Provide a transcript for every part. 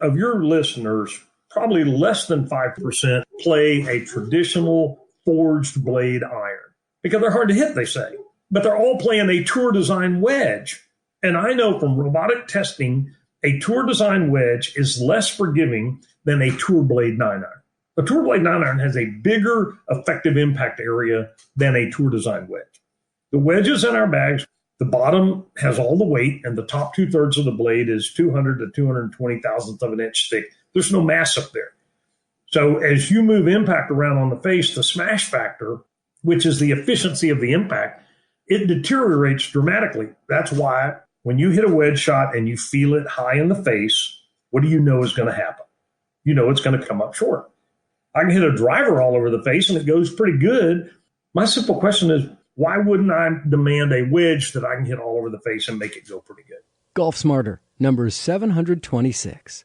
of your listeners, probably less than 5% play a traditional forged blade iron because they're hard to hit, they say. But they're all playing a tour design wedge. And I know from robotic testing, a tour design wedge is less forgiving than a tour blade 9 iron. A tour blade 9 iron has a bigger effective impact area than a tour design wedge. The wedges in our bags, the bottom has all the weight, and the top 2/3 of the blade is 200 to 220 thousandths of an inch thick. There's no mass up there. So as you move impact around on the face, the smash factor, which is the efficiency of the impact, it deteriorates dramatically. That's why when you hit a wedge shot and you feel it high in the face, what do you know is going to happen? You know it's going to come up short. I can hit a driver all over the face and it goes pretty good. My simple question is, why wouldn't I demand a wedge that I can hit all over the face and make it go pretty good? Golf Smarter, number 726.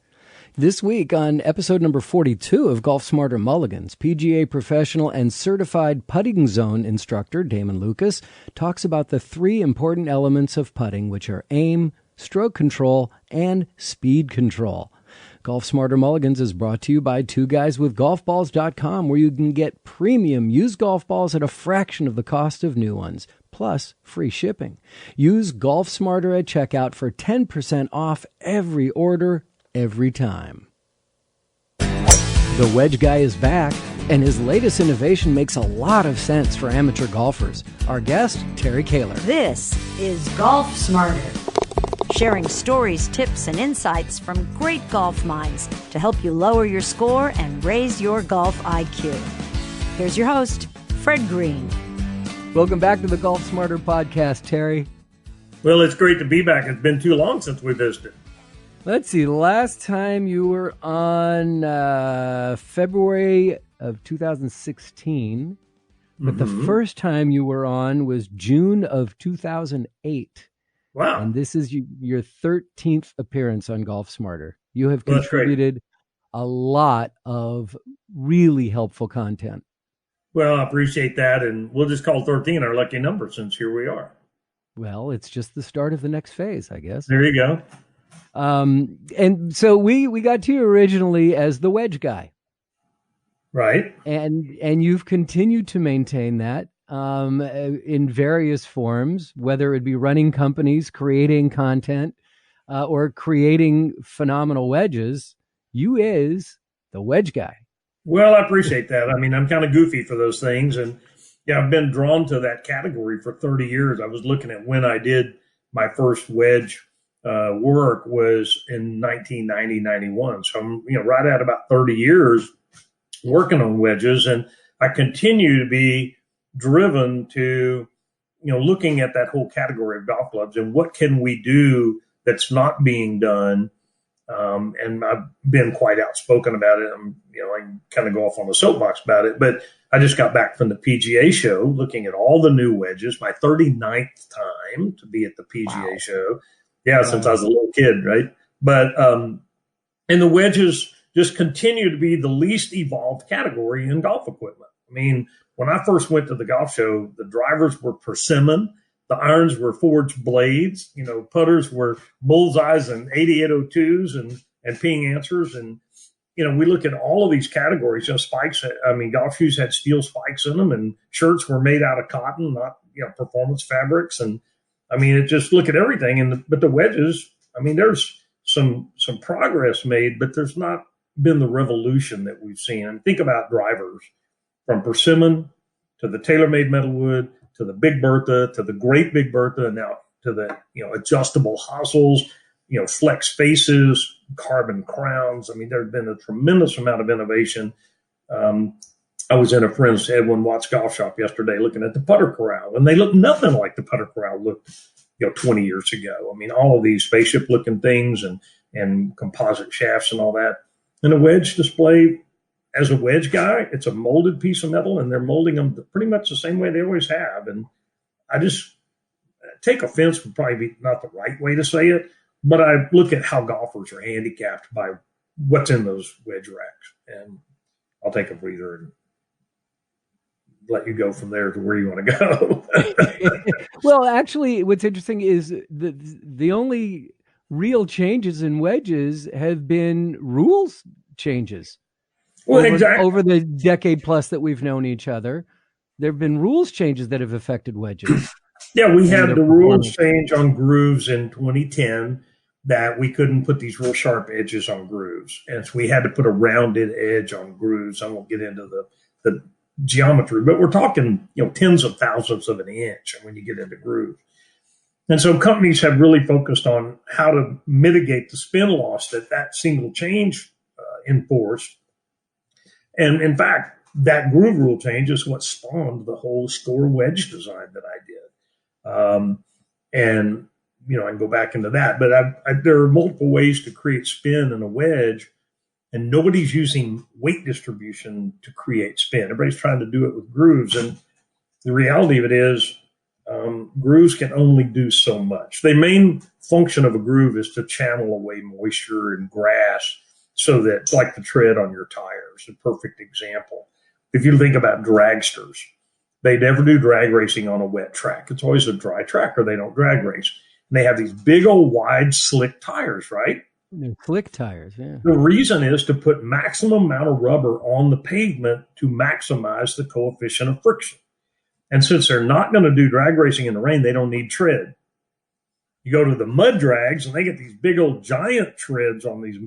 This week on episode number 42 of Golf Smarter Mulligans, PGA professional and certified putting zone instructor Damon Lucas talks about the three important elements of putting, which are aim, stroke control, and speed control. Golf Smarter Mulligans is brought to you by twoguyswithgolfballs.com, where you can get premium used golf balls at a fraction of the cost of new ones, plus free shipping. Use Golf Smarter at checkout for 10% off every order, every time. The Wedge Guy is back, and his latest innovation makes a lot of sense for amateur golfers. Our guest, Terry Koehler. This is Golf Smarter, sharing stories, tips, and insights from great golf minds to help you lower your score and raise your golf IQ. Here's your host, Fred Green. Welcome back to the Golf Smarter podcast, Terry. Well, it's great to be back. It's been too long since we visited. Let's see. Last time you were on February of 2016, but the first time you were on was June of 2008. Wow. And this is your 13th appearance on Golf Smarter. You have contributed a lot of really helpful content. Well, I appreciate that. And we'll just call 13 our lucky number since here we are. Well, it's just the start of the next phase, I guess. There you go. And so we got to you originally as the Wedge Guy. Right. And you've continued to maintain that. In various forms, whether it be running companies, creating content, or creating phenomenal wedges, you is the Wedge Guy. Well, I appreciate that. I mean, I'm kind of goofy for those things. And yeah, I've been drawn to that category for 30 years. I was looking at when I did my first wedge work was in 1990, 91. So I'm, right at about 30 years working on wedges. And I continue to be driven to, looking at that whole category of golf clubs and what can we do that's not being done. And I've been quite outspoken about it. I can kind of go off on the soapbox about it, but I just got back from the PGA show looking at all the new wedges, my 39th time to be at the PGA show. Yeah, since I was a little kid, right? But, and the wedges just continue to be the least evolved category in golf equipment. I mean, when I first went to the golf show, the drivers were persimmon, the irons were forged blades, putters were bullseyes and 8802s and ping answers. And, we look at all of these categories, spikes. Golf shoes had steel spikes in them and shirts were made out of cotton, not, performance fabrics. And it just look at everything. But the wedges, there's some progress made, but there's not been the revolution that we've seen. And think about drivers from persimmon to the TaylorMade metalwood to the Big Bertha to the Great Big Bertha, and now to the adjustable hosels, flex faces, carbon crowns. There's been a tremendous amount of innovation. I was in a friend's Edwin Watts golf shop yesterday looking at the putter corral, and they look nothing like the putter corral looked 20 years ago. All of these spaceship looking things and composite shafts and all that. And a wedge display, as a wedge guy, it's a molded piece of metal, and they're molding them pretty much the same way they always have. And I just take offense would probably be not the right way to say it, but I look at how golfers are handicapped by what's in those wedge racks. And I'll take a breather and let you go from there to where you want to go. Well, actually, what's interesting is the only real changes in wedges have been rules changes. Well, exactly. Over the decade plus that we've known each other, there have been rules changes that have affected wedges. Yeah, we had the rules change on grooves in 2010 that we couldn't put these real sharp edges on grooves. And so we had to put a rounded edge on grooves. I won't get into the geometry, but we're talking, tens of thousandths of an inch when you get into grooves. And so companies have really focused on how to mitigate the spin loss that single change enforced. And in fact, that groove rule change is what spawned the whole store wedge design that I did. And I can go back into that, but there are multiple ways to create spin in a wedge, and nobody's using weight distribution to create spin. Everybody's trying to do it with grooves. And the reality of it is grooves can only do so much. The main function of a groove is to channel away moisture and grass so that, like the tread on your tires, a perfect example. If you think about dragsters, they never do drag racing on a wet track. It's always a dry track or they don't drag race. And they have these big old wide slick tires, right? They're slick tires, yeah. The reason is to put maximum amount of rubber on the pavement to maximize the coefficient of friction. And since they're not going to do drag racing in the rain, they don't need tread. You go to the mud drags and they get these big old giant treads on these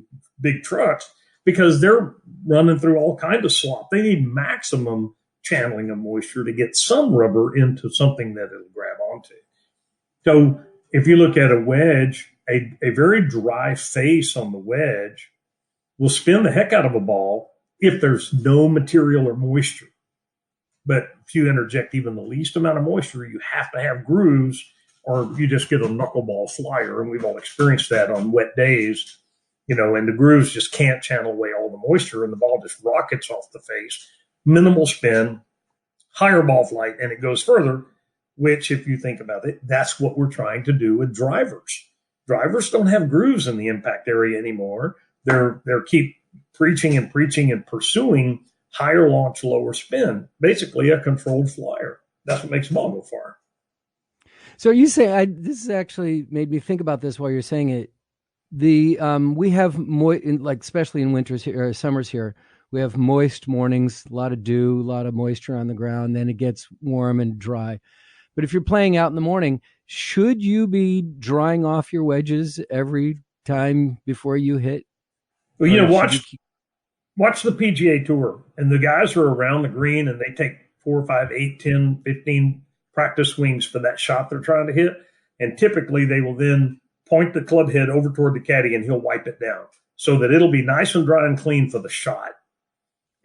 big trucks because they're running through all kinds of slop. They need maximum channeling of moisture to get some rubber into something that it'll grab onto. So if you look at a wedge, a very dry face on the wedge will spin the heck out of a ball if there's no material or moisture. But if you interject even the least amount of moisture, you have to have grooves or you just get a knuckleball flyer. And we've all experienced that on wet days, and the grooves just can't channel away all the moisture and the ball just rockets off the face. Minimal spin, higher ball flight, and it goes further, which if you think about it, that's what we're trying to do with drivers. Drivers don't have grooves in the impact area anymore. They're keep preaching and pursuing higher launch, lower spin, basically a controlled flyer. That's what makes the ball go far. So you say, this has actually made me think about this while you're saying it. We have especially in winters here, or summers here, we have moist mornings, a lot of dew, a lot of moisture on the ground. Then it gets warm and dry. But if you're playing out in the morning, should you be drying off your wedges every time before you hit? Well, watch the PGA Tour, and the guys are around the green, and they take 4, 5, 8, 10, 15 practice swings for that shot they're trying to hit. And typically they will then point the club head over toward the caddy, and he'll wipe it down so that it'll be nice and dry and clean for the shot.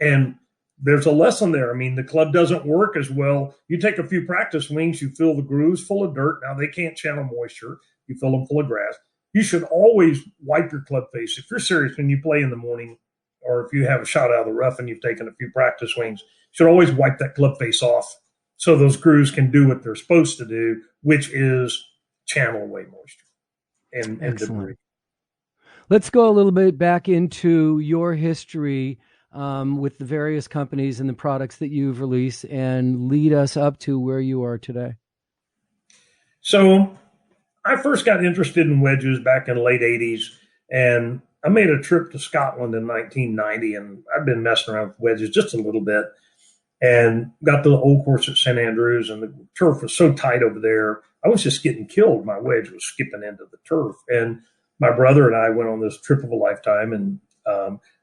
And there's a lesson there. I mean, the club doesn't work as well. You take a few practice swings, you fill the grooves full of dirt. Now, they can't channel moisture. You fill them full of grass. You should always wipe your club face. If you're serious when you play in the morning, or if you have a shot out of the rough and you've taken a few practice swings, you should always wipe that club face off so those grooves can do what they're supposed to do, which is channel away moisture and debris. Let's go a little bit back into your history with the various companies and the products that you've released and lead us up to where you are today. So I first got interested in wedges back in the late 80s, and I made a trip to Scotland in 1990, and I've been messing around with wedges just a little bit and got to the old course at St. Andrews, and the turf was so tight over there. I was just getting killed. My wedge was skipping into the turf. And my brother and I went on this trip of a lifetime, and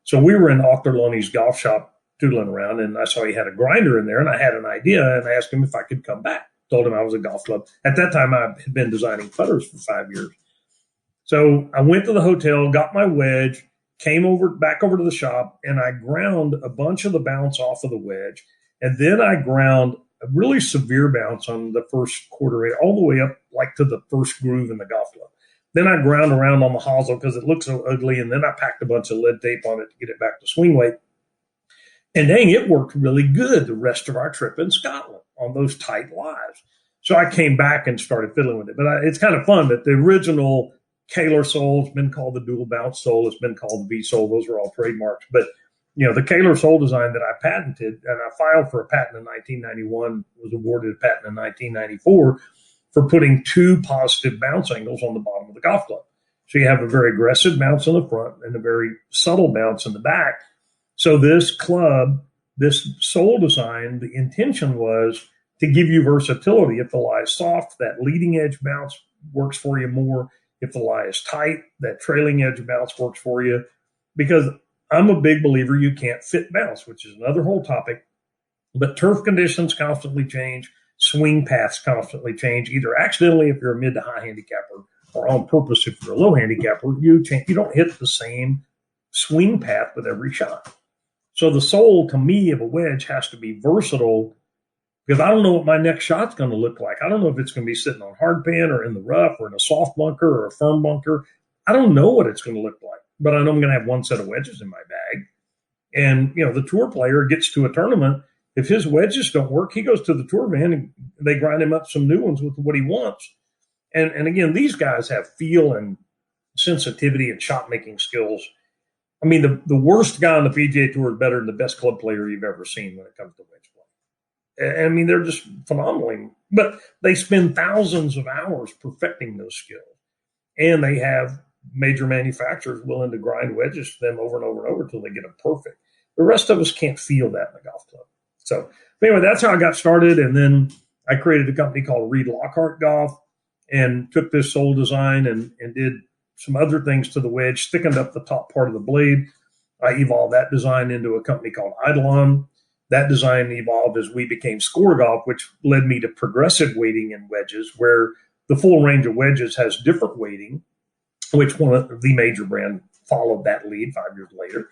so we were in Auchterlonie's golf shop tootling around, and I saw he had a grinder in there, and I had an idea, and I asked him if I could come back. Told him I was a golf club. At that time, I had been designing putters for 5 years. So I went to the hotel, got my wedge, came back over to the shop, and I ground a bunch of the bounce off of the wedge, and then I ground a really severe bounce on the first quarter, all the way up like to the first groove in the golf club. Then I ground around on the hosel because it looked so ugly, and then I packed a bunch of lead tape on it to get it back to swing weight. And dang, it worked really good the rest of our trip in Scotland on those tight lives. So I came back and started fiddling with it. But it's kind of fun that the original Koehler sole has been called the dual bounce sole. It's been called the V sole. Those are all trademarks. But, the Koehler sole design that I patented, and I filed for a patent in 1991, was awarded a patent in 1994 for putting 2 positive bounce angles on the bottom of the golf club. So you have a very aggressive bounce in the front and a very subtle bounce in the back. So this club, this sole design, the intention was to give you versatility. If the lie is soft, that leading edge bounce works for you more. If the lie is tight, that trailing edge bounce works for you. Because I'm a big believer you can't fit bounce, which is another whole topic. But turf conditions constantly change. Swing paths constantly change, either accidentally if you're a mid to high handicapper or on purpose if you're a low handicapper. You don't hit the same swing path with every shot. So the soul, to me, of a wedge has to be versatile, because I don't know what my next shot's going to look like. I don't know if it's going to be sitting on hard pan or in the rough or in a soft bunker or a firm bunker. I don't know what it's going to look like, but I know I'm going to have one set of wedges in my bag. And, the tour player gets to a tournament. If his wedges don't work, he goes to the tour van and they grind him up some new ones with what he wants. And again, these guys have feel and sensitivity and shot making skills. I mean, the worst guy on the PGA Tour is better than the best club player you've ever seen when it comes to wedge play. I mean, they're just phenomenal. But they spend thousands of hours perfecting those skills. And they have major manufacturers willing to grind wedges to them over and over and over until they get them perfect. The rest of us can't feel that in a golf club. So anyway, that's how I got started. And then I created a company called Reed Lockhart Golf and took this sole design and did some other things to the wedge, thickened up the top part of the blade. I evolved that design into a company called Eidolon. That design evolved as we became Score Golf, which led me to progressive weighting in wedges, where the full range of wedges has different weighting, which one of the major brand followed that lead 5 years later.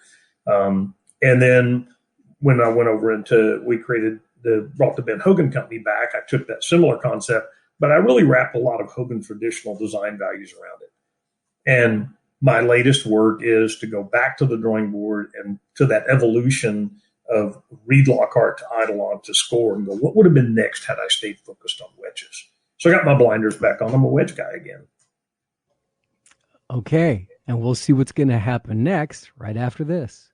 And then when I went over we brought the Ben Hogan company back, I took that similar concept, but I really wrapped a lot of Hogan traditional design values around it. And my latest work is to go back to the drawing board and to that evolution of Reed Lockhart to Eidolon to Score and go, what would have been next had I stayed focused on wedges? So I got my blinders back on. I'm a wedge guy again. Okay. And we'll see what's going to happen next right after this.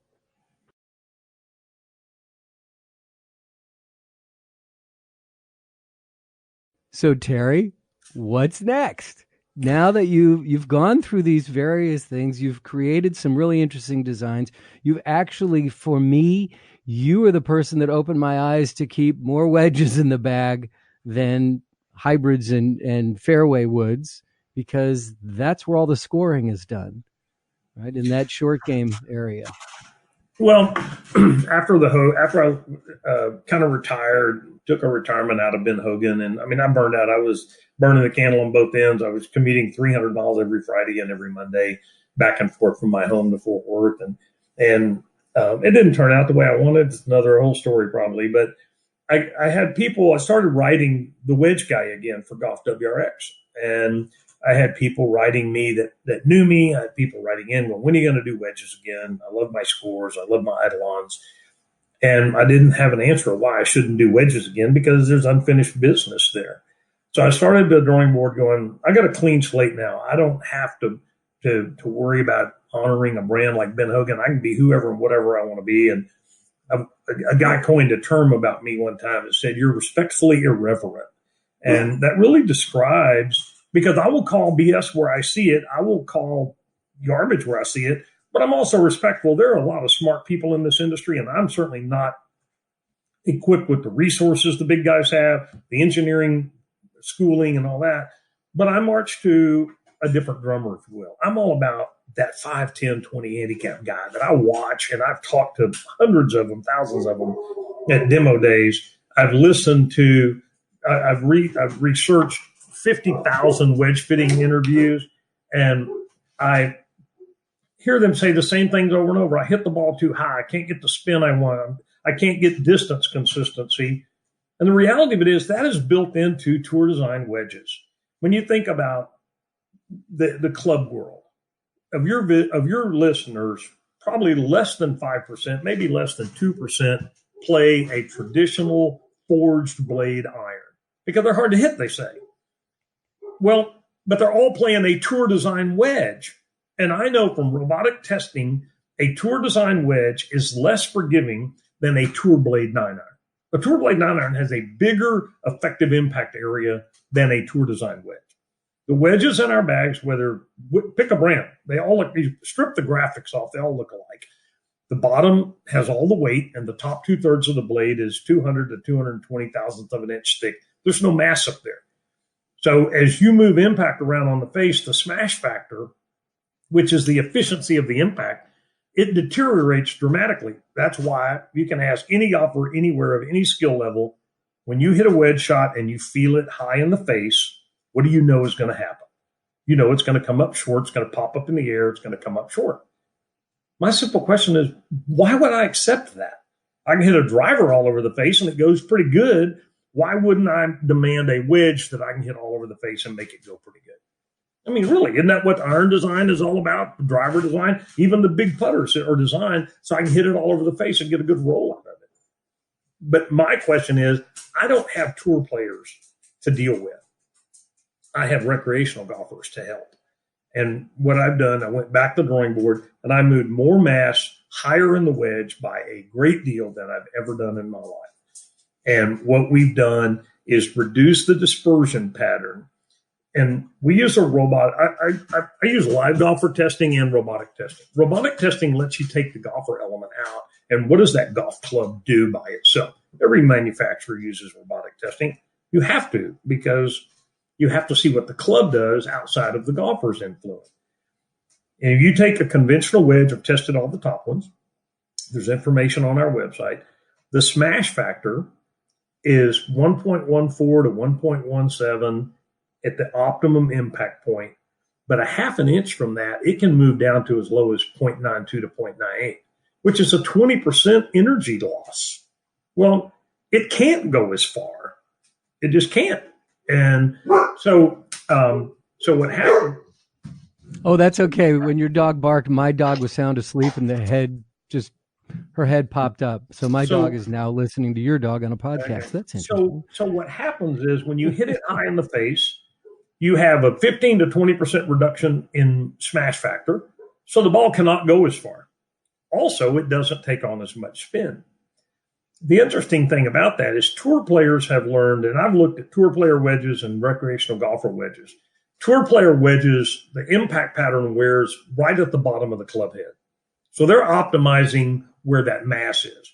So, Terry, what's next? Now that you've gone through these various things, you've created some really interesting designs. You've actually, for me, you are the person that opened my eyes to keep more wedges in the bag than hybrids and fairway woods, because that's where all the scoring is done, right? In that short game area. Well, after I kind of retired, took a retirement out of Ben Hogan, and I mean, I burned out. I was burning the candle on both ends. I was commuting 300 miles every Friday and every Monday back and forth from my home to Fort Worth, and it didn't turn out the way I wanted. It's another whole story probably, but I had people. I started writing the Wedge Guy again for Golf WRX, and I had people writing me that knew me. I had people writing in, well, when are you going to do wedges again? I love my Scores. I love my Eidolons. And I didn't have an answer of why I shouldn't do wedges again, because there's unfinished business there. So I started the drawing board going, I got a clean slate now. I don't have to worry about honoring a brand like Ben Hogan. I can be whoever and whatever I want to be. And a guy coined a term about me one time that said, you're respectfully irreverent. And that really describes, because I will call BS where I see it. I will call garbage where I see it, but I'm also respectful. There are a lot of smart people in this industry, and I'm certainly not equipped with the resources the big guys have, the engineering, schooling, and all that. But I march to a different drummer, if you will. I'm all about that 5, 10, 20 handicap guy that I watch, and I've talked to hundreds of them, thousands of them at demo days. I've listened to, I've researched 50,000 wedge fitting interviews, and I hear them say the same things over and over. I hit the ball too high. I can't get the spin I want. I can't get distance consistency. And the reality of it is that is built into tour design wedges. When you think about the club world, of your listeners, probably less than 5%, maybe less than 2% play a traditional forged blade iron because they're hard to hit, they say. Well, but they're all playing a tour design wedge. And I know from robotic testing, a tour design wedge is less forgiving than a tour blade 9-iron. A tour blade 9-iron has a bigger effective impact area than a tour design wedge. The wedges in our bags, pick a brand, they all look, you strip the graphics off, they all look alike. The bottom has all the weight, and the top 2/3 of the blade is 200 to 220 thousandths of an inch thick. There's no mass up there. So as you move impact around on the face, the smash factor, which is the efficiency of the impact, it deteriorates dramatically. That's why you can ask any golfer anywhere of any skill level, when you hit a wedge shot and you feel it high in the face, what do you know is going to happen? You know it's going to come up short. It's going to pop up in the air. It's going to come up short. My simple question is, why would I accept that? I can hit a driver all over the face and it goes pretty good. Why wouldn't I demand a wedge that I can hit all over the face and make it go pretty good? I mean, really, isn't that what iron design is all about? Driver design, even the big putters are designed so I can hit it all over the face and get a good roll out of it. But my question is, I don't have tour players to deal with. I have recreational golfers to help. And what I've done, I went back to the drawing board and I moved more mass higher in the wedge by a great deal than I've ever done in my life. And what we've done is reduce the dispersion pattern. And we use a robot. I use live golfer testing and robotic testing. Robotic testing lets you take the golfer element out. And what does that golf club do by itself? Every manufacturer uses robotic testing. You have to, because you have to see what the club does outside of the golfer's influence. And if you take a conventional wedge, I've tested all the top ones. There's information on our website. The smash factor is 1.14 to 1.17 at the optimum impact point. But a half an inch from that, it can move down to as low as 0.92 to 0.98, which is a 20% energy loss. Well, it can't go as far. It just can't. And so what happened? Oh, that's okay. When your dog barked, my dog was sound asleep and her head popped up. So my dog is now listening to your dog on a podcast. Okay. That's interesting. So what happens is when you hit it high in the face, you have a 15 to 20% reduction in smash factor. So the ball cannot go as far. Also, it doesn't take on as much spin. The interesting thing about that is tour players have learned, and I've looked at tour player wedges and recreational golfer wedges. Tour player wedges, the impact pattern wears right at the bottom of the club head. So they're optimizing where that mass is.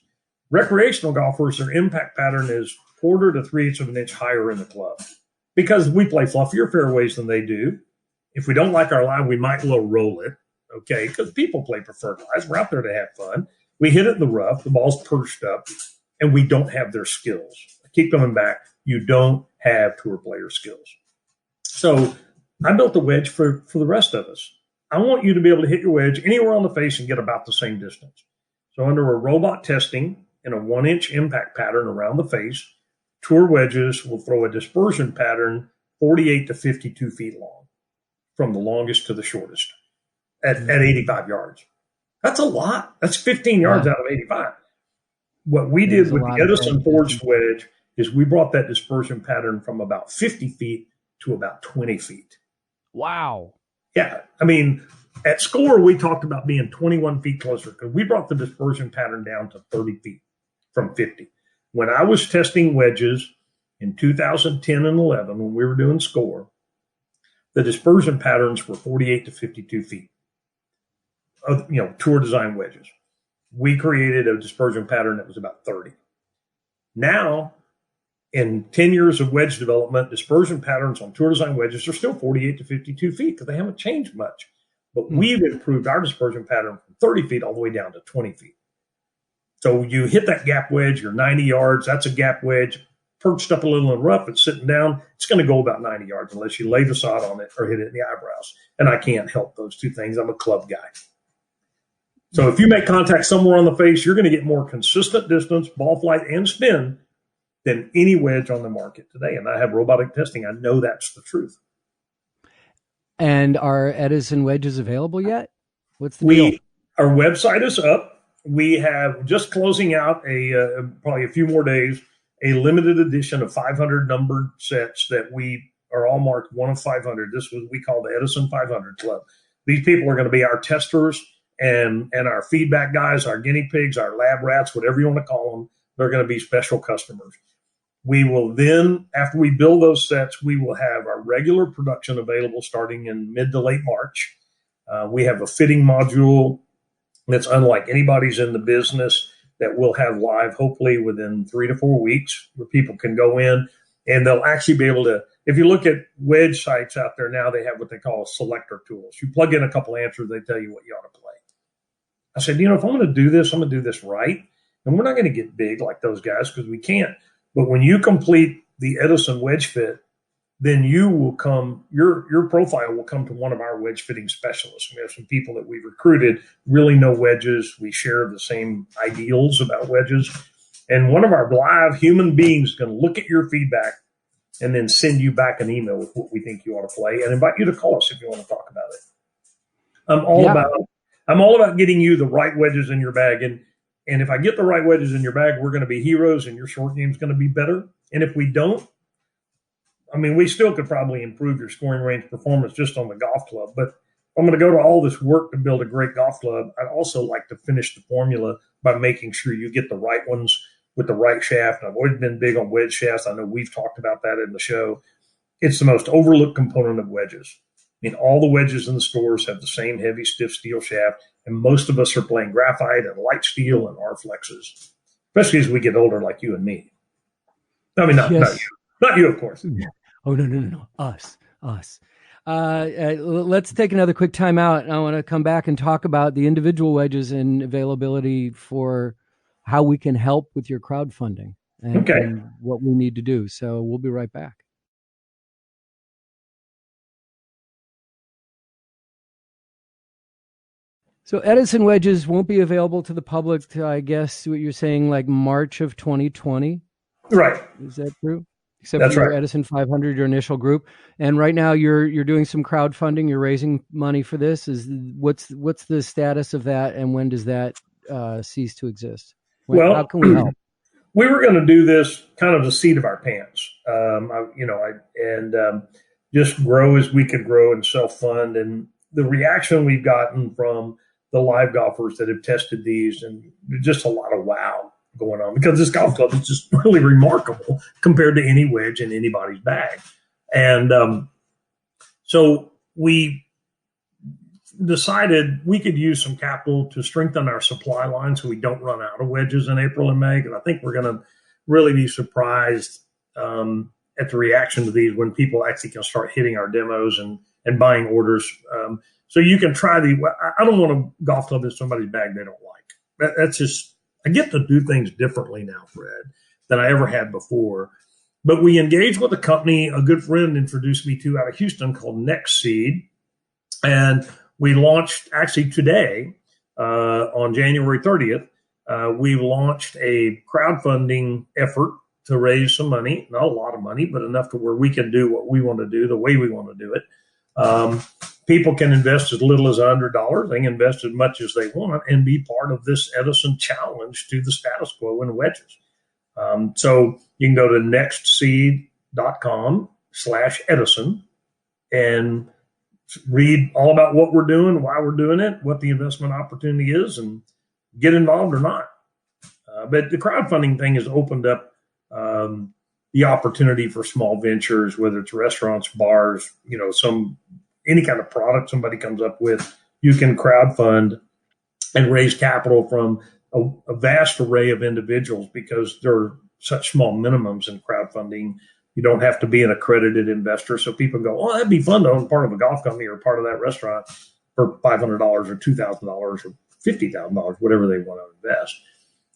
Recreational golfers, their impact pattern is 1/4 to 3/8 of an inch higher in the club because we play fluffier fairways than they do. If we don't like our lie, we might low roll it, okay, because people play preferred lies. We're out there to have fun. We hit it in the rough. The ball's perched up. And we don't have their skills. I keep coming back. You don't have tour player skills. So I built the wedge for the rest of us. I want you to be able to hit your wedge anywhere on the face and get about the same distance. So under a robot testing in a 1-inch impact pattern around the face, tour wedges will throw a dispersion pattern 48 to 52 feet long, from the longest to the shortest at 85 yards. That's a lot. That's 15 yards out of 85. What we did with the Edison Forged wedge is we brought that dispersion pattern from about 50 feet to about 20 feet. Wow. Yeah. I mean, at Score, we talked about being 21 feet closer because we brought the dispersion pattern down to 30 feet from 50. When I was testing wedges in 2010 and 11, when we were doing Score, the dispersion patterns were 48 to 52 feet of, tour design wedges. We created a dispersion pattern that was about 30. Now, in 10 years of wedge development, dispersion patterns on tour design wedges are still 48 to 52 feet because they haven't changed much. But we've improved our dispersion pattern from 30 feet all the way down to 20 feet. So you hit that gap wedge, you're 90 yards. That's a gap wedge. Perched up a little in the rough, it's sitting down. It's going to go about 90 yards unless you lay the sod on it or hit it in the eyebrows. And I can't help those two things. I'm a club guy. So if you make contact somewhere on the face, you're going to get more consistent distance, ball flight, and spin than any wedge on the market today. And I have robotic testing. I know that's the truth. And are Edison wedges available yet? What's the deal? Our website is up. We have just closing out probably a few more days, a limited edition of 500 numbered sets that we are all marked 1 of 500. This was we call the Edison 500 Club. These people are going to be our testers and our feedback guys, our guinea pigs, our lab rats, whatever you want to call them. They're going to be special customers. We will then, after we build those sets, we will have our regular production available starting in mid to late March. We have a fitting module that's unlike anybody's in the business that we'll have live hopefully within 3 to 4 weeks, where people can go in and they'll actually be able to, if you look at wedge sites out there now, they have what they call selector tools. You plug in a couple answers, they tell you what you ought to play. I said, if I'm going to do this, I'm going to do this right. And we're not going to get big like those guys because we can't. But when you complete the Edison wedge fit, then you will come, your profile will come to one of our wedge fitting specialists. We have some people that we've recruited, really know wedges. We share the same ideals about wedges. And one of our live human beings is going to look at your feedback and then send you back an email with what we think you ought to play and invite you to call us if you want to talk about it. I'm all about getting you the right wedges in your bag. And if I get the right wedges in your bag, we're going to be heroes and your short game is going to be better. And if we don't, we still could probably improve your scoring range performance just on the golf club. But I'm going to go to all this work to build a great golf club. I'd also like to finish the formula by making sure you get the right ones with the right shaft. And I've always been big on wedge shafts. I know we've talked about that in the show. It's the most overlooked component of wedges. All the wedges in the stores have the same heavy, stiff steel shaft, and most of us are playing graphite and light steel and R-flexes, especially as we get older like you and me. Not you. Not you, of course. Oh, no. Us. Let's take another quick time out. I want to come back and talk about the individual wedges and availability for how we can help with your crowdfunding and what we need to do. So we'll be right back. So Edison wedges won't be available to the public till, I guess, what you're saying, like March of 2020? Right. Is that true? Except for your Edison 500, your initial group. And right now you're doing some crowdfunding. You're raising money for this. What's the status of that, and when does that cease to exist? How can we help? We were going to do this kind of the seat of our pants, just grow as we could grow and self-fund. And the reaction we've gotten from the live golfers that have tested these, and just a lot of wow going on, because this golf club is just really remarkable compared to any wedge in anybody's bag. And so we decided we could use some capital to strengthen our supply line so we don't run out of wedges in April and May. And I think we're going to really be surprised at the reaction to these when people actually can start hitting our demos and buying orders. So you can try I don't want a golf club in somebody's bag they don't like. That's just, I get to do things differently now, Fred, than I ever had before. But we engaged with a company a good friend introduced me to out of Houston called Next Seed. And we launched actually today, on January 30th, we launched a crowdfunding effort to raise some money, not a lot of money, but enough to where we can do what we want to do, the way we want to do it. People can invest as little as $100. They can invest as much as they want and be part of this Edison challenge to the status quo in wedges. So you can go to nextseed.com/Edison and read all about what we're doing, why we're doing it, what the investment opportunity is, and get involved or not. But the crowdfunding thing has opened up the opportunity for small ventures, whether it's restaurants, bars, any kind of product somebody comes up with. You can crowdfund and raise capital from a vast array of individuals because there are such small minimums in crowdfunding. You don't have to be an accredited investor. So people go, oh, that'd be fun to own part of a golf company or part of that restaurant for $500 or $2,000 or $50,000, whatever they want to invest.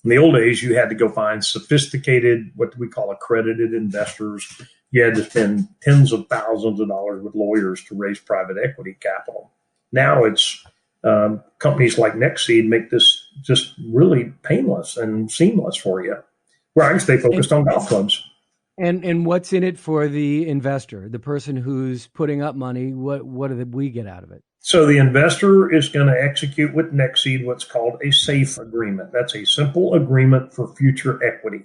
In the old days, you had to go find sophisticated, what we call accredited investors. You had to spend tens of thousands of dollars with lawyers to raise private equity capital. Now it's companies like NextSeed make this just really painless and seamless for you, where I can stay focused on golf clubs. And what's in it for the investor, the person who's putting up money? What do we get out of it? So the investor is going to execute with NextSeed what's called a SAFE agreement. That's a simple agreement for future equity.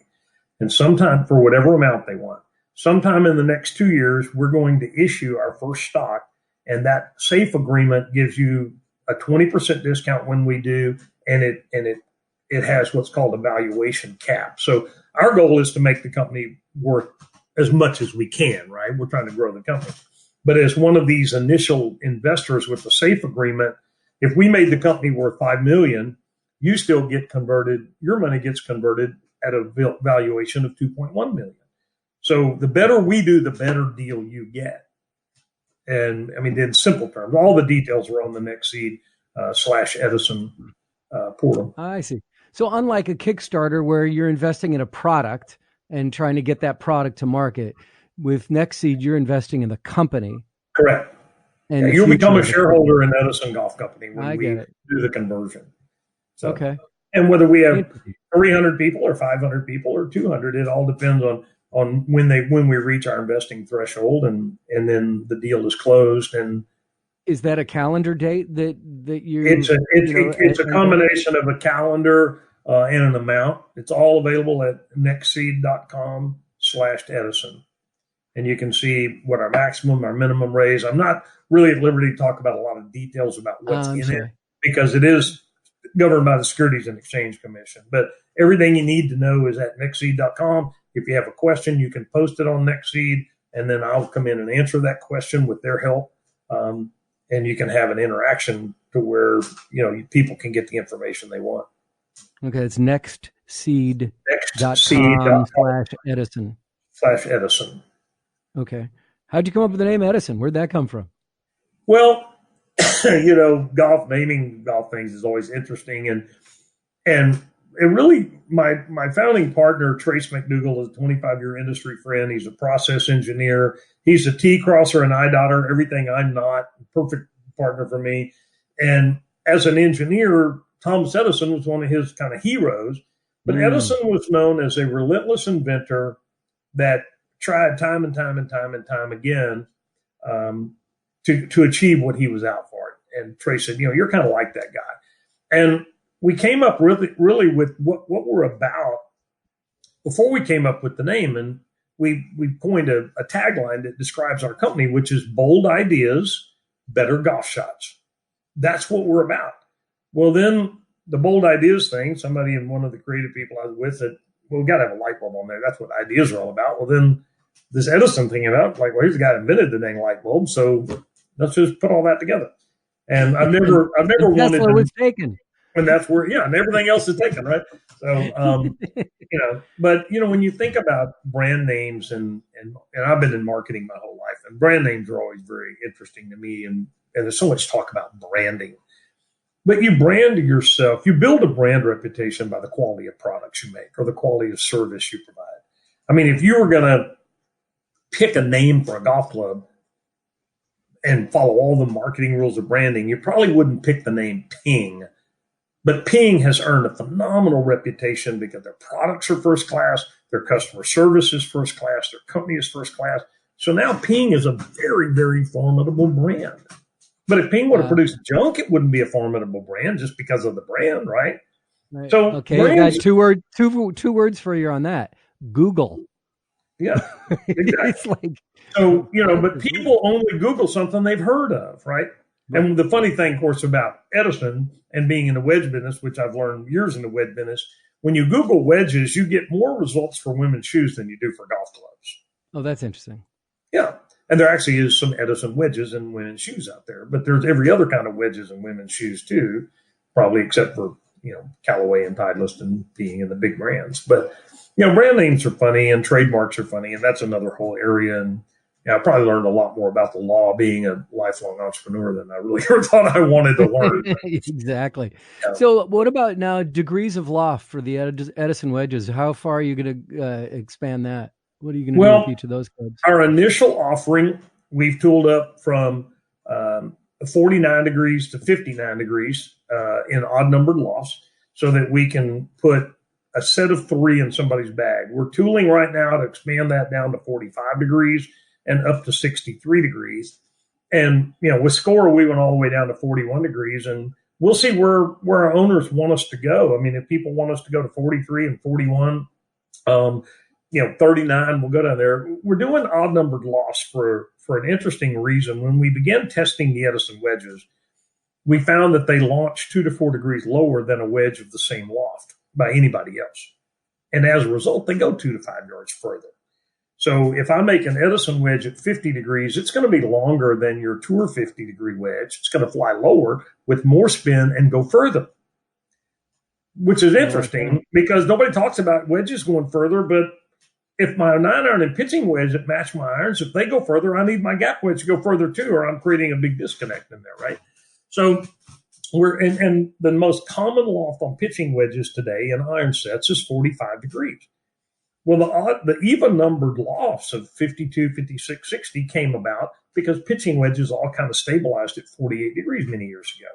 And sometime for whatever amount they want. Sometime in the next 2 years, we're going to issue our first stock. And that SAFE agreement gives you a 20% discount when we do. And it it has what's called a valuation cap. So our goal is to make the company worth as much as we can, right? We're trying to grow the company. But as one of these initial investors with the SAFE agreement, if we made the company worth $5 million, you still get converted. Your money gets converted at a valuation of $2.1 million. So the better we do, the better deal you get. And I mean, in simple terms, all the details are on the NextSeed / Edison portal. I see. So unlike a Kickstarter where you're investing in a product and trying to get that product to market, with NextSeed, you're investing in the company. Correct. And you'll become a shareholder in Edison Golf Company when we do the conversion. So, okay. And whether we have 300 people or 500 people or 200, it all depends on when we reach our investing threshold and then the deal is closed. And is that a calendar date that you? It's a combination of a calendar and an amount. It's all available at nextseed.com /Edison. And you can see what our maximum, our minimum raise. I'm not really at liberty to talk about a lot of details about what's in it because it is governed by the Securities and Exchange Commission. But everything you need to know is at nextseed.com. If you have a question, you can post it on NextSeed, and then I'll come in and answer that question with their help. And you can have an interaction to where people can get the information they want. Okay, it's nextseed.com /Edison. /Edison. Okay. How'd you come up with the name Edison? Where'd that come from? Well, naming golf things is always interesting. And it really, my founding partner, Trace McDougall, is a 25-year industry friend. He's a process engineer. He's a T-crosser and I-dotter, everything I'm not. Perfect partner for me. And as an engineer, Thomas Edison was one of his kind of heroes. But Edison was known as a relentless inventor that tried time and time again to achieve what he was out for. And Trace said, you're kind of like that guy. And we came up really with what we're about before we came up with the name. And we coined a tagline that describes our company, which is bold ideas, better golf shots. That's what we're about. Well, then the bold ideas thing, somebody in one of the creative people I was with said, well, we got to have a light bulb on there. That's what ideas are all about. Well, then this Edison thing about, here's the guy that invented the dang light bulb. So let's just put all that together. And I've never wanted to. Was taken. And that's where, and everything else is taken, right? So, but when you think about brand names and I've been in marketing my whole life, and brand names are always very interesting to me. And there's so much talk about branding. But you brand yourself, you build a brand reputation by the quality of products you make or the quality of service you provide. I mean, if you were going to pick a name for a golf club and follow all the marketing rules of branding, you probably wouldn't pick the name Ping. But Ping has earned a phenomenal reputation because their products are first class, their customer service is first class, their company is first class. So now Ping is a very, very formidable brand. But if Ping would have produced junk, it wouldn't be a formidable brand just because of the brand, right? So okay, brands, I got two words for you on that. Google. Yeah, exactly. But people only Google something they've heard of, right? And the funny thing, of course, about Edison and being in the wedge business, which I've learned years in the wedge business, when you Google wedges, you get more results for women's shoes than you do for golf clubs. Oh, that's interesting. Yeah. And there actually is some Edison wedges in women's shoes out there, but there's every other kind of wedges in women's shoes too, probably except for, Callaway and Titleist and being in the big brands. But, brand names are funny and trademarks are funny, and that's another whole area. And I probably learned a lot more about the law being a lifelong entrepreneur than I really ever thought I wanted to learn. Exactly. Yeah. So what about now degrees of loft for the Edison wedges? How far are you going to expand that? What are you going to do with each of those clubs? Our initial offering, we've tooled up from 49 degrees to 59 degrees in odd-numbered lofts so that we can put a set of 3 in somebody's bag. We're tooling right now to expand that down to 45 degrees and up to 63 degrees. And, with Score, we went all the way down to 41 degrees. And we'll see where our owners want us to go. I mean, if people want us to go to 43 and 41, 39, we'll go down there. We're doing odd-numbered lofts for an interesting reason. When we began testing the Edison wedges, we found that they launch 2 to 4 degrees lower than a wedge of the same loft by anybody else. And as a result, they go 2 to 5 yards further. So if I make an Edison wedge at 50 degrees, it's going to be longer than your Tour 50 degree wedge. It's going to fly lower with more spin and go further, which is interesting because nobody talks about wedges going further. But if my 9-iron and pitching wedge that match my irons, if they go further, I need my gap wedge to go further too, or I'm creating a big disconnect in there, right? So and the most common loft on pitching wedges today in iron sets is 45 degrees. Well, the even numbered lofts of 52, 56, 60 came about because pitching wedges all kind of stabilized at 48 degrees many years ago.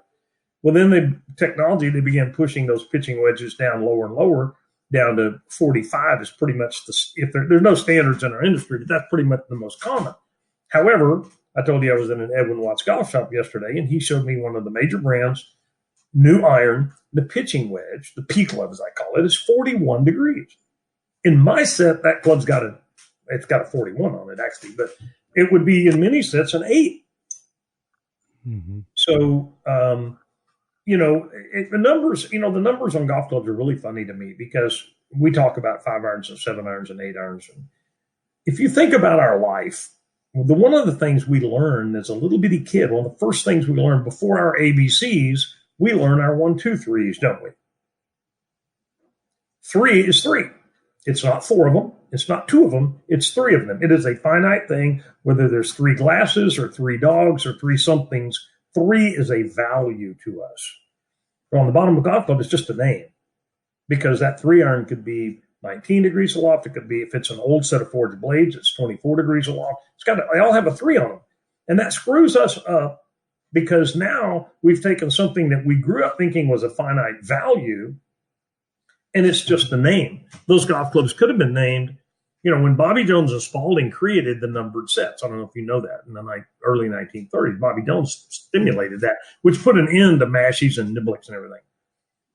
Well, then they began pushing those pitching wedges down lower and lower, down to 45 is pretty much there's no standards in our industry, but that's pretty much the most common. However, I told you I was in an Edwin Watts golf shop yesterday, and he showed me one of the major brands, new iron, the pitching wedge, the P club as I call it, is 41 degrees. In my set, that club's got a 41 on it actually, but it would be in many sets an 8. Mm-hmm. So, the numbers on golf clubs are really funny to me because we talk about 5 irons and 7 irons and 8 irons. And if you think about our life, one of the things we learn as a little bitty kid, one of the first things we learn before our ABCs, we learn our 1, 2, 3s, don't we? 3 is 3. It's not 4 of them. It's not 2 of them. It's 3 of them. It is a finite thing, whether there's 3 glasses or 3 dogs or 3 somethings. 3 is a value to us. But on the bottom of a golf club, it's just a name because that 3-iron could be 19 degrees aloft. It could be, if it's an old set of forged blades, it's 24 degrees aloft. They all have a 3 on them. And that screws us up because now we've taken something that we grew up thinking was a finite value, and it's just the name. Those golf clubs could have been named, when Bobby Jones and Spalding created the numbered sets. I don't know if you know that. In the early 1930s, Bobby Jones stimulated that, which put an end to mashies and niblicks and everything.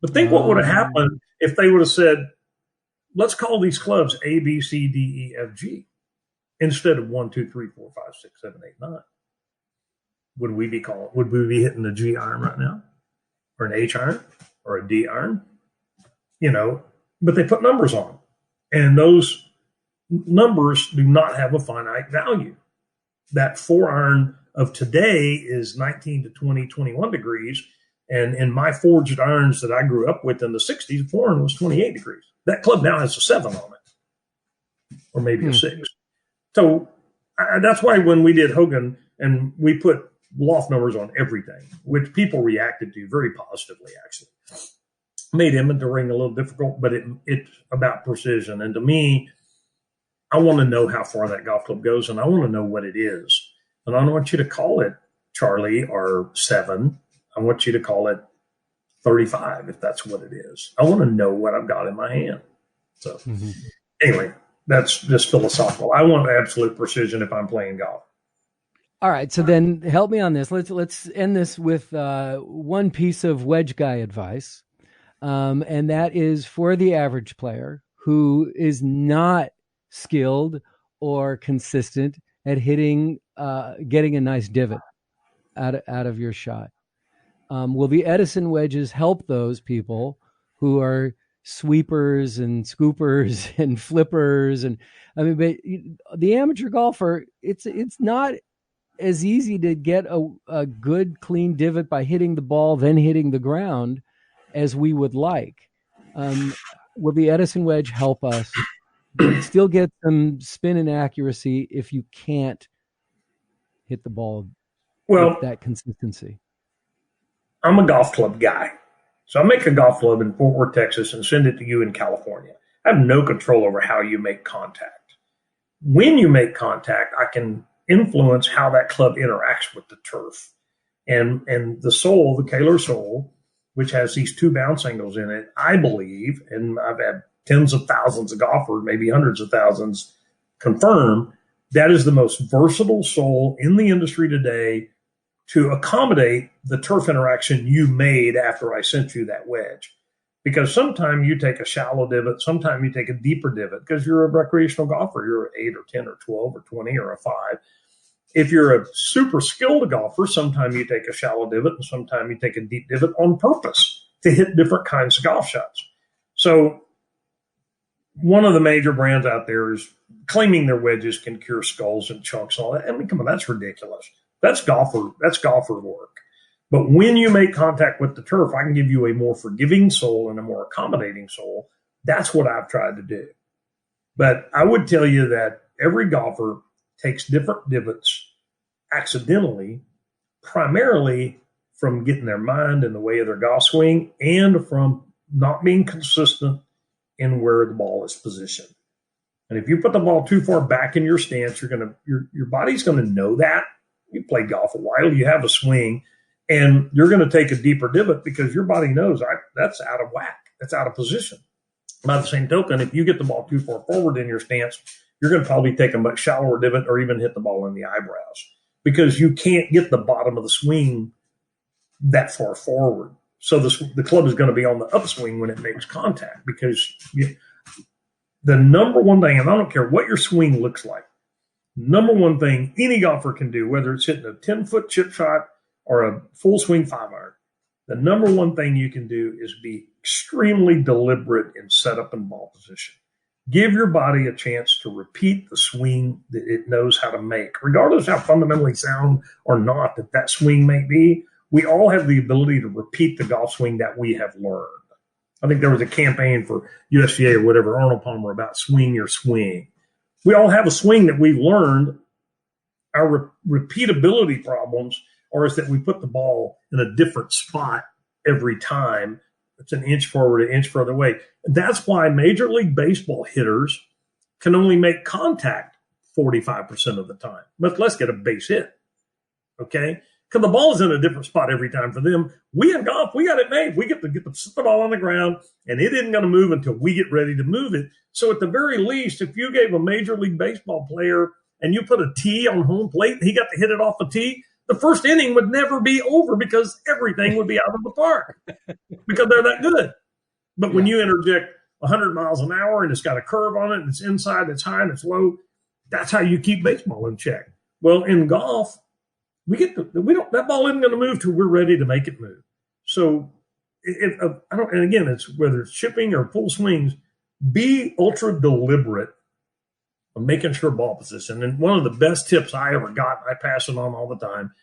But think what would have happened if they would have said, let's call these clubs A, B, C, D, E, F, G, instead of 1, 2, 3, 4, 5, 6, 7, 8, 9. Would we be hitting a G iron right now? Or an H iron? Or a D iron? But they put numbers on them. And those numbers do not have a finite value. That 4-iron of today is 19 to 20, 21 degrees. And in my forged irons that I grew up with in the 60s, 4-iron was 28 degrees. That club now has a 7 on it, or maybe a 6. So that's why when we did Hogan and we put loft numbers on everything, which people reacted to very positively, actually. Made inventorying a little difficult, but it's about precision. And to me, I want to know how far that golf club goes, and I want to know what it is. And I don't want you to call it Charlie or 7. I want you to call it 35 if that's what it is. I want to know what I've got in my hand. So anyway, that's just philosophical. I want absolute precision if I'm playing golf. All right, so then help me on this. Let's end this with one piece of Wedge Guy advice. And that is for the average player who is not skilled or consistent at getting a nice divot out of your shot. Will the Edison wedges help those people who are sweepers and scoopers and flippers? And but the amateur golfer, it's not as easy to get a good clean divot by hitting the ball, then hitting the ground as we would like. Will the Edison wedge help us still get some spin and accuracy if you can't hit the ball with that consistency? I'm a golf club guy. So I make a golf club in Fort Worth, Texas, and send it to you in California. I have no control over how you make contact. When you make contact, I can influence how that club interacts with the turf. And the sole, the Koehler sole, which has these 2 bounce angles in it, I believe, and I've had tens of thousands of golfers, maybe hundreds of thousands, confirm that is the most versatile sole in the industry today to accommodate the turf interaction you made after I sent you that wedge. Because sometimes you take a shallow divot, sometimes you take a deeper divot because you're a recreational golfer. You're an 8 or 10 or 12 or 20 or a 5. If you're a super skilled golfer, sometimes you take a shallow divot and sometimes you take a deep divot on purpose to hit different kinds of golf shots. So one of the major brands out there is claiming their wedges can cure skulls and chunks and all that. I mean, come on, that's ridiculous. That's golfer work. But when you make contact with the turf, I can give you a more forgiving sole and a more accommodating sole. That's what I've tried to do. But I would tell you that every golfer takes different divots accidentally, primarily from getting their mind in the way of their golf swing and from not being consistent in where the ball is positioned. And if you put the ball too far back in your stance, your body's going to know that. You play golf a while, you have a swing, and you're going to take a deeper divot because your body knows that's out of whack. That's out of position. By the same token, if you get the ball too far forward in your stance, you're going to probably take a much shallower divot or even hit the ball in the eyebrows because you can't get the bottom of the swing that far forward. So the club is going to be on the upswing when it makes contact because the number one thing, and I don't care what your swing looks like, number one thing any golfer can do, whether it's hitting a 10-foot chip shot or a full swing 5-iron, the number one thing you can do is be extremely deliberate in setup and ball position. Give your body a chance to repeat the swing that it knows how to make, regardless how fundamentally sound or not that swing may be. We all have the ability to repeat the golf swing that we have learned. I think there was a campaign for USGA or whatever, Arnold Palmer, about swing your swing. We all have a swing that we've learned. Our repeatability problems are is that we put the ball in a different spot every time. It's an inch forward, an inch further away. That's why Major League Baseball hitters can only make contact 45% of the time. But let's get a base hit, okay? Because the ball is in a different spot every time for them. We in golf, we got it made. We get to sit the ball on the ground, and it isn't going to move until we get ready to move it. So at the very least, if you gave a Major League Baseball player and you put a tee on home plate and he got to hit it off the tee, the first inning would never be over because everything would be out of the park because they're that good. But when you interject 100 miles an hour and it's got a curve on it and it's inside, it's high and it's low, that's how you keep baseball in check. Well, in golf, that ball isn't going to move till we're ready to make it move. So and again, it's whether it's chipping or full swings, be ultra deliberate of making sure ball position. And one of the best tips I ever got, I pass it on all the time,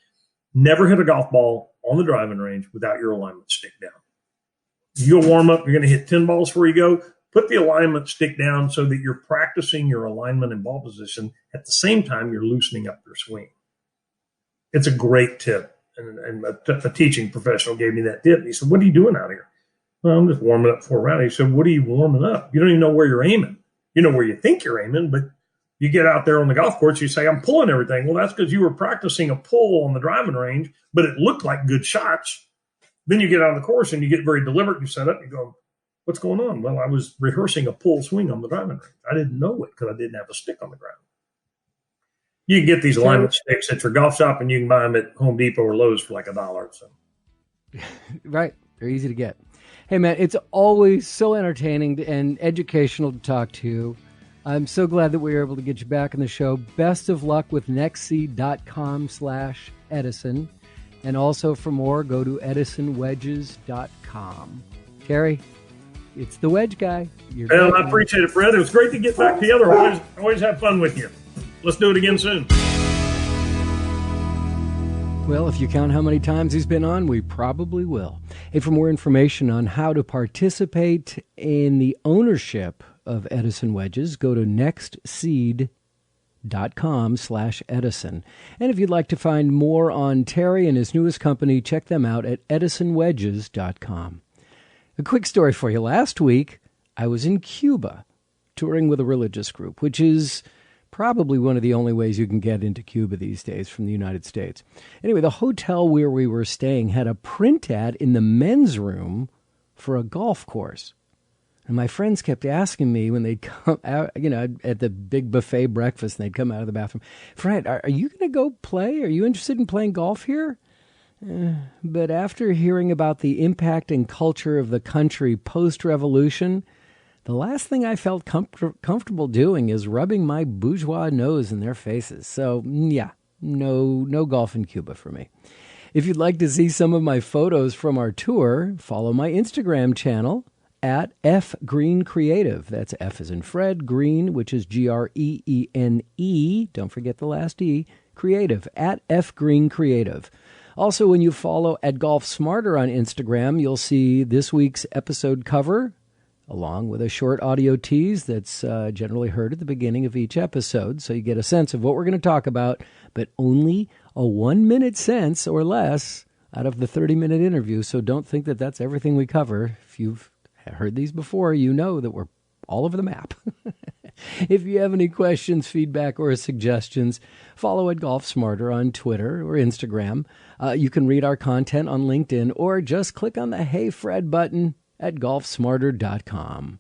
never hit a golf ball on the driving range without your alignment stick down. You'll warm up, you're going to hit 10 balls before you go. Put the alignment stick down so that you're practicing your alignment and ball position. At the same time, you're loosening up your swing. It's a great tip. And a teaching professional gave me that tip. He said, "What are you doing out here?" "Well, I'm just warming up for a round." He said, "What are you warming up? You don't even know where you're aiming. You know where you think you're aiming, but you get out there on the golf course, you say, I'm pulling everything." Well, that's because you were practicing a pull on the driving range, but it looked like good shots. Then you get out on the course and you get very deliberate. You set up, you go, "What's going on?" "Well, I was rehearsing a pull swing on the driving range. I didn't know it because I didn't have a stick on the ground." You can get these alignment sticks at your golf shop and you can buy them at Home Depot or Lowe's for like $1. So. Right. They're easy to get. Hey, man, it's always so entertaining and educational to talk to you. I'm so glad that we were able to get you back on the show. Best of luck with nextseed.com/Edison. And also for more, go to edisonwedges.com. Terry, it's the Wedge Guy. Well, I appreciate it, Fred. It was great to get back together. Always have fun with you. Let's do it again soon. Well, if you count how many times he's been on, we probably will. Hey, for more information on how to participate in the ownership of Edison wedges, go to nextseed.com/Edison. And if you'd like to find more on Terry and his newest company, check them out at edisonwedges.com. A quick story for you. Last week, I was in Cuba touring with a religious group, which is probably one of the only ways you can get into Cuba these days from the United States. Anyway, the hotel where we were staying had a print ad in the men's room for a golf course. And my friends kept asking me when they'd come out, at the big buffet breakfast, and they'd come out of the bathroom, "Fred, are you going to go play? Are you interested in playing golf here?" But after hearing about the impact and culture of the country post-revolution, the last thing I felt comfortable doing is rubbing my bourgeois nose in their faces. So, yeah, no golf in Cuba for me. If you'd like to see some of my photos from our tour, follow my Instagram channel at F Green Creative. That's F as in Fred, Green, which is Greene. Don't forget the last E, Creative, at F Green Creative. Also, when you follow at Golf Smarter on Instagram, you'll see this week's episode cover, along with a short audio tease that's generally heard at the beginning of each episode, so you get a sense of what we're going to talk about, but only a 1 minute sense or less out of the 30-minute interview, so don't think that that's everything we cover. If you've heard these before, you know that we're all over the map. If you have any questions, feedback, or suggestions, follow at Golf Smarter on Twitter or Instagram. You can read our content on LinkedIn or just click on the Hey Fred button at golfsmarter.com.